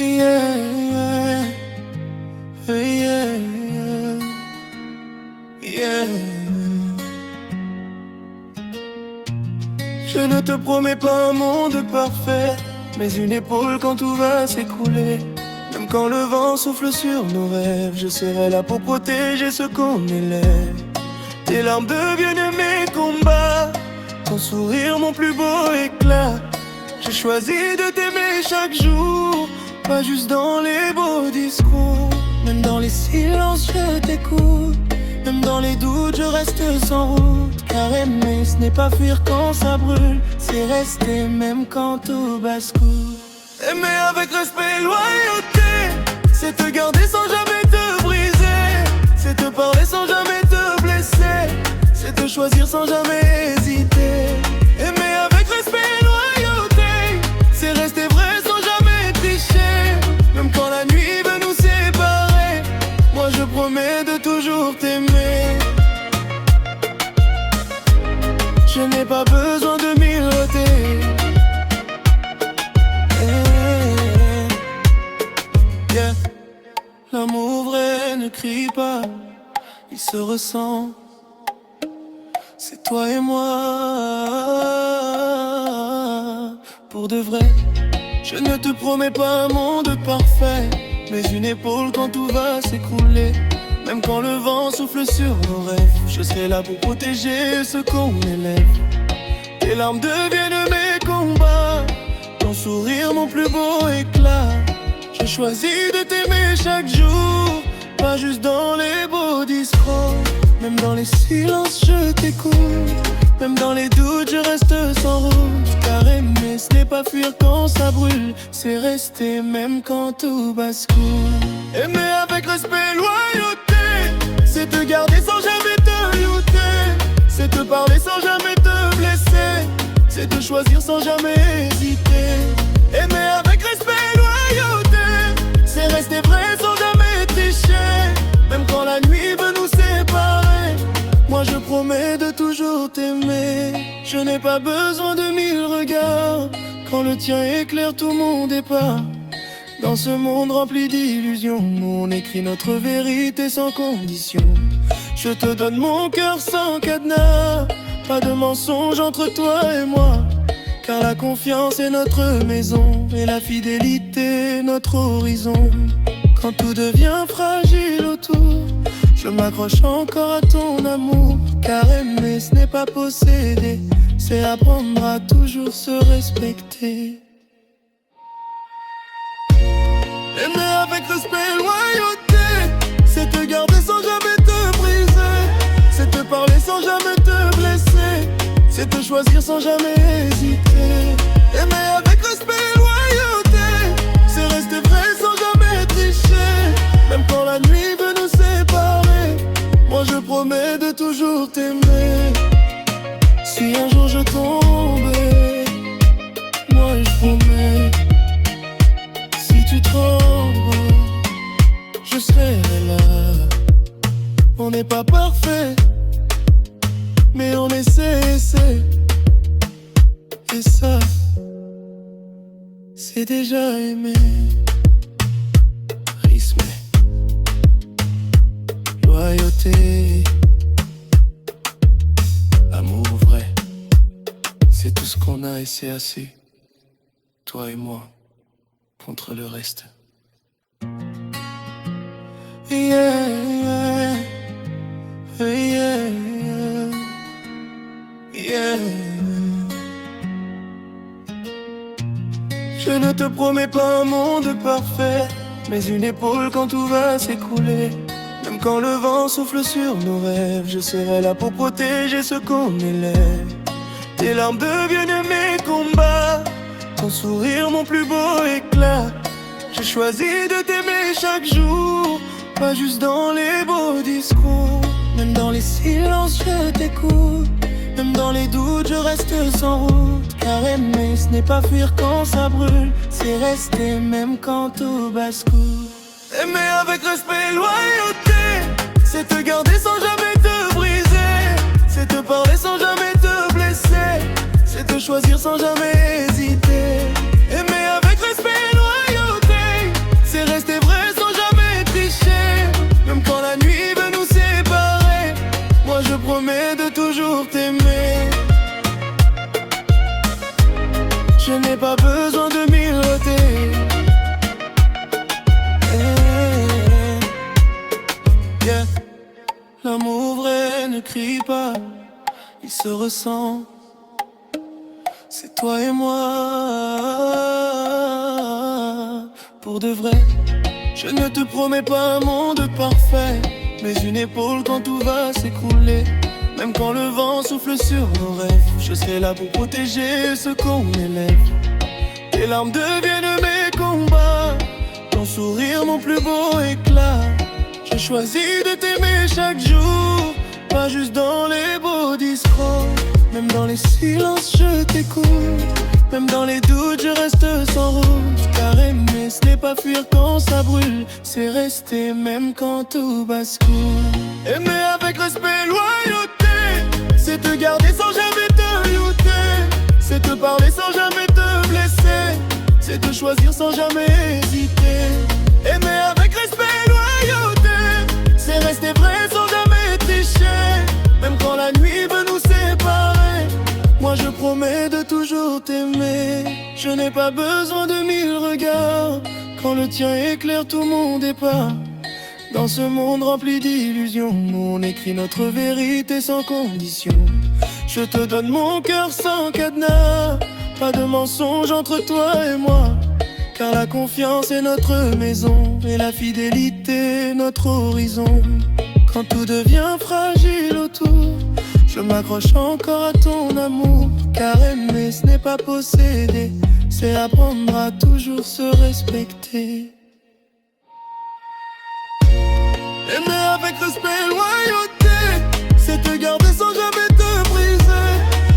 Yeah, yeah, yeah. Je ne te promets pas un monde parfait, mais une épaule quand tout va s'écrouler. Même quand le vent souffle sur nos rêves, je serai là pour protéger ce qu'on élève. Tes larmes deviennent mes combats, ton sourire mon plus beau éclat. J'ai choisi de t'aimer chaque jour, pas juste dans les beaux discours. Même dans les silences je t'écoute, même dans les doutes je reste sans route. Car aimer ce n'est pas fuir quand ça brûle, c'est rester même quand tout bascule. Aimer avec respect et loyauté, c'est te garder sans jamais te briser, c'est te parler sans jamais te blesser, c'est te choisir sans jamais hésiter. Aimer avec respect et loyauté, c'est rester vrai sans jamais tricher. Même quand la nuit veut nous séparer, moi je promets de toujours t'aimer. Je n'ai pas besoin de miroiter. Yeah. L'amour vrai ne crie pas, il se ressent. C'est toi et moi, pour de vrai. Je ne te promets pas un monde parfait, mais une épaule quand tout va s'écrouler. Même quand le vent souffle sur nos rêves, je serai là pour protéger ce qu'on élève. Tes larmes deviennent mes combats, ton sourire mon plus beau éclat. J'ai choisi de t'aimer chaque jour, pas juste dans les beaux discours. Même dans les silences je t'écoute, même dans les doutes je reste sans route. Car aimer ce n'est pas fuir quand ça brûle, c'est rester même quand tout bascule. Aimer avec respect et loyauté, c'est te garder sans jamais te louter, c'est te parler sans jamais te blesser, c'est te choisir sans jamais hésiter. Aimer avec respect et loyauté, c'est rester vrai sans jamais tricher. Même quand la nuit veut nous séparer, moi je promets de toujours t'aimer. Je n'ai pas besoin de 1000 regards, quand le tien éclaire tout mon départ. Dans ce monde rempli d'illusions, nous on écrit notre vérité sans condition. Je te donne mon cœur sans cadenas, pas de mensonge entre toi et moi. Car la confiance est notre maison, et la fidélité notre horizon. Quand tout devient fragile autour, je m'accroche encore à ton amour. Car aimer ce n'est pas posséder, c'est apprendre à toujours se respecter. Aimer avec respect et loyauté, c'est te garder sans jamais te briser, c'est te parler sans jamais te blesser, c'est te choisir sans jamais hésiter. Aimer avec respect et loyauté, c'est rester vrai sans jamais tricher. Même quand la nuit veut nous séparer, moi je promets de toujours t'aimer. Si un jour je tombe, moi je promets. Si tu trembles, je serai là. On n'est pas parfait, mais on essaie. Et ça, c'est déjà aimé. Risme, loyauté, amour vrai, c'est tout ce qu'on a et c'est assez. Toi et moi, contre le reste. Yeah, yeah, yeah. Je ne te promets pas un monde parfait, mais une épaule quand tout va s'écrouler. Même quand le vent souffle sur nos rêves, je serai là pour protéger ce qu'on élève. Tes larmes deviennent mes combats, ton sourire mon plus beau éclat. J'ai choisi de t'aimer chaque jour, pas juste dans les beaux discours. Même dans les silences je t'écoute, même dans les doutes je reste sans route. Car aimer ce n'est pas fuir quand ça brûle, c'est rester même quand tout bascule. Aimer avec respect et loyauté, c'est te garder sans jamais te briser, c'est te parler sans jamais te blesser, c'est te choisir sans jamais hésiter. Aimer avec respect et loyauté, ne crie pas, il se ressent. C'est toi et moi, pour de vrai. Je ne te promets pas un monde parfait, mais une épaule quand tout va s'écrouler. Même quand le vent souffle sur nos rêves, je serai là pour protéger ce qu'on élève. Tes larmes deviennent mes combats, ton sourire mon plus beau éclat. J'ai choisi de t'aimer chaque jour, pas juste dans les beaux discours. Même dans les silences je t'écoute, même dans les doutes je reste sans route. Car aimer ce n'est pas fuir quand ça brûle, c'est rester même quand tout bascule. Aimer avec respect, loyauté, c'est te garder sans jamais te douter. C'est te parler sans jamais te blesser, c'est te choisir sans jamais hésiter. Aimer avec respect, loyauté, c'est rester vrai sans jamais tricher. Même quand la nuit veut nous séparer, moi je promets de toujours t'aimer. Je n'ai pas besoin de 1000 regards, quand le tien éclaire tout mon départ. Dans ce monde rempli d'illusions, on écrit notre vérité sans condition. Je te donne mon cœur sans cadenas, pas de mensonge entre toi et moi. Car la confiance est notre maison, et la fidélité notre horizon. Quand tout devient fragile autour, je m'accroche encore à ton amour. Car aimer ce n'est pas posséder, c'est apprendre à toujours se respecter. Aimer avec respect, loyauté, c'est te garder sans jamais te briser.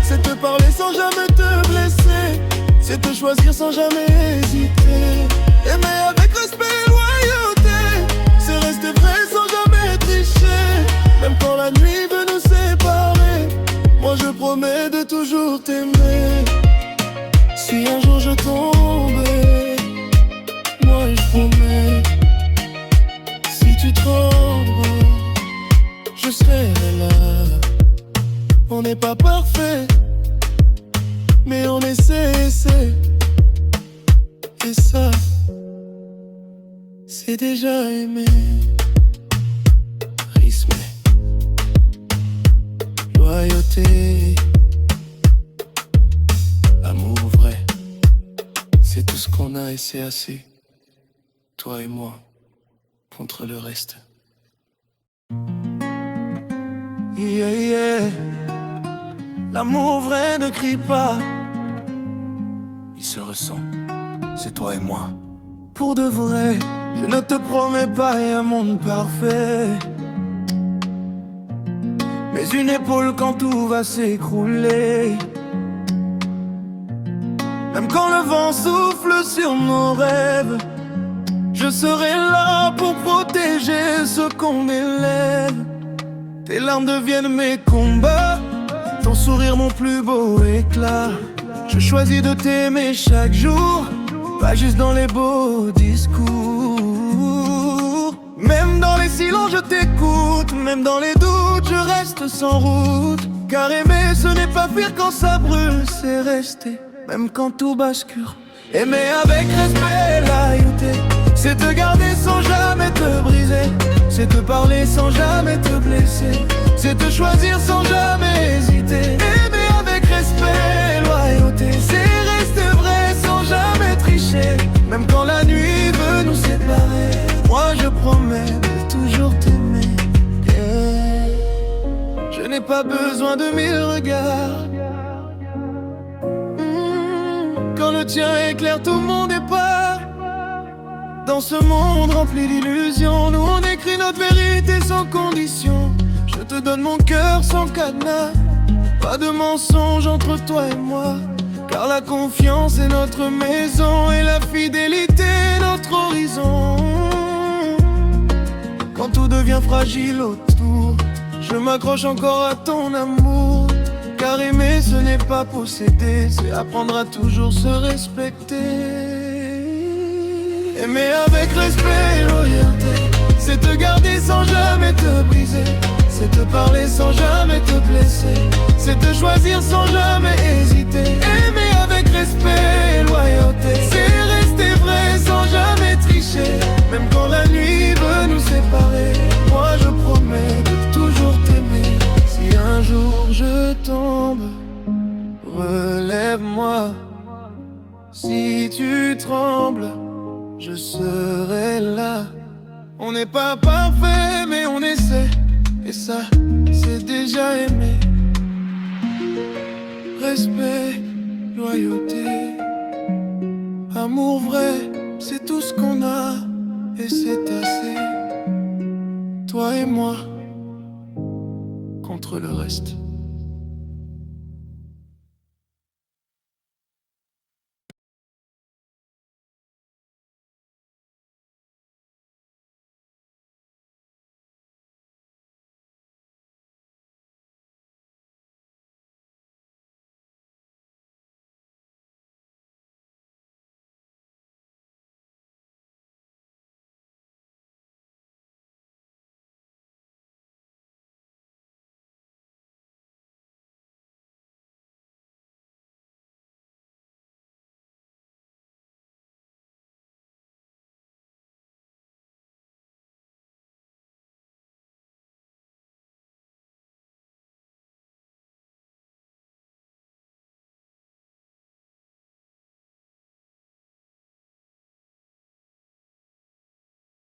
C'est te parler sans jamais te blesser, c'est te choisir sans jamais hésiter. Aimer avec respect, loyauté, c'est rester vrai sans jamais tricher. Même quand la nuit veut nous séparer, moi je promets de toujours t'aimer. Si un jour je tombe, moi je promets. Si tu trembles, je serai là. On n'est pas parfait, mais on essaie. Et ça, c'est déjà aimer. Rythme, loyauté, amour vrai, c'est tout ce qu'on a et c'est assez. Toi et moi, contre le reste. Yeah, yeah. L'amour vrai ne crie pas, il se ressent. C'est toi et moi, pour de vrai. Je ne te promets pas un monde parfait, mais une épaule quand tout va s'écrouler. Même quand le vent souffle sur nos rêves, je serai là pour protéger ce qu'on élève. Tes larmes deviennent mes combats, ton sourire mon plus beau éclat. Je choisis de t'aimer chaque jour, pas juste dans les beaux discours. Même dans les silences je t'écoute, même dans les doutes je reste sans route. Car aimer ce n'est pas fuir quand ça brûle, c'est rester même quand tout bascule. Aimer avec respect, loyauté, c'est te garder sans jamais te briser. C'est te parler sans jamais te blesser, c'est te choisir sans jamais hésiter. Aimer avec respect, loyauté, c'est rester vrai sans jamais tricher. Même quand la nuit veut nous séparer, moi je promets de toujours t'aimer. Yeah. Je n'ai pas besoin de 1000 regards, quand le tien éclaire tout mon départ. Dans ce monde rempli d'illusions, nous on écrit notre vérité sans condition. Je te donne mon cœur sans cadenas, pas de mensonge entre toi et moi. Car la confiance est notre maison, et la fidélité notre horizon. Quand tout devient fragile autour, je m'accroche encore à ton amour. Car aimer ce n'est pas posséder, c'est apprendre à toujours se respecter. Aimer avec respect et loyauté, c'est te garder sans jamais te briser. C'est te parler sans jamais te blesser, c'est te choisir sans jamais hésiter. Aimer avec respect et loyauté, c'est rester vrai sans jamais tricher. Même quand la nuit veut nous séparer, moi je promets de toujours t'aimer. tu trembles, je serai là. On n'est pas parfait, mais on essaie. Et ça, c'est déjà aimé. Respect, loyauté, amour vrai, c'est tout ce qu'on a. Et c'est assez. Toi et moi, contre le reste.